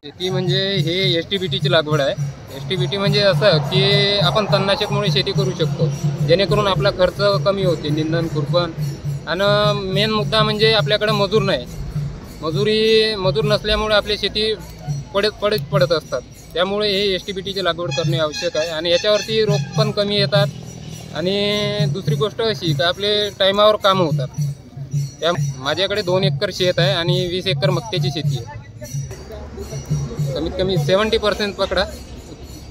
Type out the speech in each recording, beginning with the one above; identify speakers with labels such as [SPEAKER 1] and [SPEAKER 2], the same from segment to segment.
[SPEAKER 1] शेती म्हणजे हे एसटीबीटीची लागवड आहे। एसटीबीटी म्हणजे असं की आपण तणनाशकमुळे शेती करू शकतो, जेणेकरून आपला खर्च कमी होते, निंदण खुरपण। आणि मेन मुद्दा म्हणजे आपल्याकडे मजूर नाही, मजूर नसल्यामुळे आपली शेती पडत असतात। त्यामुळे हे एसटीबीटीची लागवड करणे आवश्यक आहे आणि याच्यावरती रोग पण कमी येतात। आणि दुसरी गोष्ट अशी की आपले टायमावर काम होतात। त्या माझ्याकडे 2 एकर शेत आहे आणि 20 एकर मक्याची शेती आहे। कमीत कमी 70% पकडा,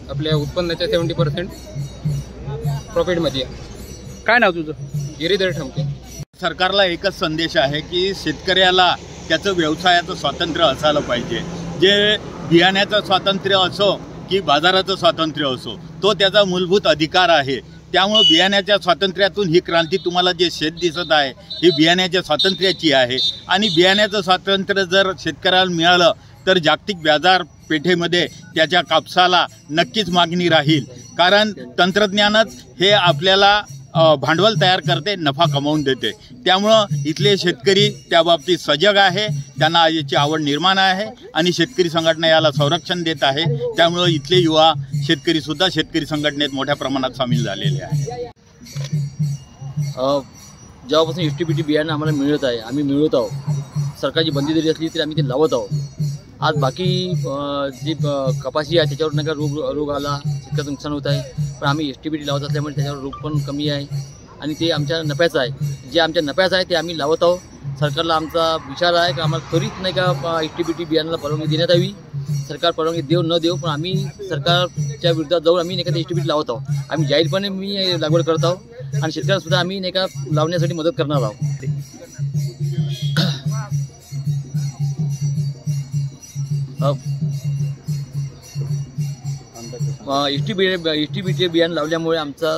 [SPEAKER 1] आपल्या उत्पन्नाच्या 70% प्रॉफिटमध्ये आहे।
[SPEAKER 2] काय नाव तुझं?
[SPEAKER 1] गिरीधर ठमके।
[SPEAKER 3] सरकारला एकच संदेश आहे की शेतकऱ्याला त्याचं व्यवसायाचं स्वातंत्र्य असायला पाहिजे। जे बियाण्याचं स्वातंत्र्य असो की बाजाराचं स्वातंत्र्य असो, तो त्याचा मूलभूत अधिकार आहे। त्यामुळे बियाण्याच्या स्वातंत्र्यातून ही क्रांती तुम्हाला जे शेत दिसत आहे ही बियाण्याच्या स्वातंत्र्याची आहे। आणि बियाण्याचं स्वातंत्र्य जर शेतकऱ्याला मिळालं तर जागतिक बाजारपेठेमध्ये त्याच्या कापसाला नक्कीच मागणी राहील, कारण तंत्रज्ञानच हे आपल्याला भांडवल तयार करते, नफा कमावून देते। त्यामुळं इथले शेतकरी त्या बाबतीत सजग आहे, त्यांना याची आवड निर्माण आहे आणि शेतकरी संघटना याला संरक्षण देत आहे। त्यामुळं इथले युवा शेतकरीसुद्धा शेतकरी संघटनेत मोठ्या प्रमाणात सामील झालेले आहे।
[SPEAKER 2] जेव्हापासून एसटीबीटी बियाणं आम्हाला मिळत आहे, आम्ही मिळवत आहोत। सरकारची बंदी जरी असली तरी आम्ही ते लावत आहोत। आज बाकी जी कपाशी आहे त्याच्यावर नाही का रोग आला, शेतकऱ्याचं नुकसान होत आहे, पण आम्ही एसटीबीटी लावत असल्यामुळे त्याच्यावर रोग पण कमी आहे आणि ते आमच्या नफ्याचं आहे। जे आमच्या नफ्याचं आहे ते आम्ही लावत आहोत। सरकारला आमचा विचार आहे की आम्हाला त्वरित नाही का एसटीबीटी बियाणाला परवानगी देण्यात यावी। सरकार परवानगी देऊ न देऊ, पण आम्ही सरकारच्या विरोधात जाऊन आम्ही नाही का एसटीबीटी लावत आहोत। आम्ही जाहीरपणे लागवड करत आहोत आणि शेतकऱ्यांसुद्धा आम्ही नाही का लावण्यासाठी मदत करणार आहोत। एसटीबीटी बियाणं लावल्यामुळे आमचा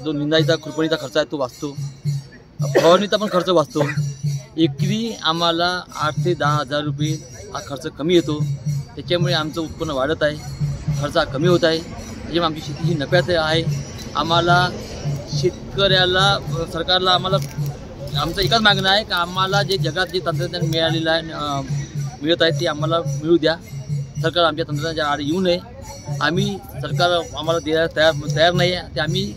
[SPEAKER 2] जो निंदायचा खुरपणीचा खर्च आहे तो वाचतो, फवारणीचा पण खर्च वाचतो। एकरी आम्हाला 8 ते 10 हजार रुपये हा खर्च कमी येतो। त्याच्यामुळे आमचं उत्पन्न वाढत आहे, खर्च कमी होत आहे। त्याच्यामुळे आमची शेती ही नफ्यात आहे। आम्हाला शेतकऱ्याला सरकारला आम्हाला आमचं एकच मागणं आहे की आम्हाला जे जगात जे तंत्रज्ञान मिळालेलं आहे मिळत आहे ते आम्हाला मिळू द्या। सरकार आमच्या तंत्रज्ञानाच्या आड येऊ नये। आम्ही सरकार आम्हाला द्यायला तयार नाही आहे, ते आम्ही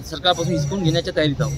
[SPEAKER 2] सरकारपासून हिसकून घेण्याच्या तयारीत आहोत।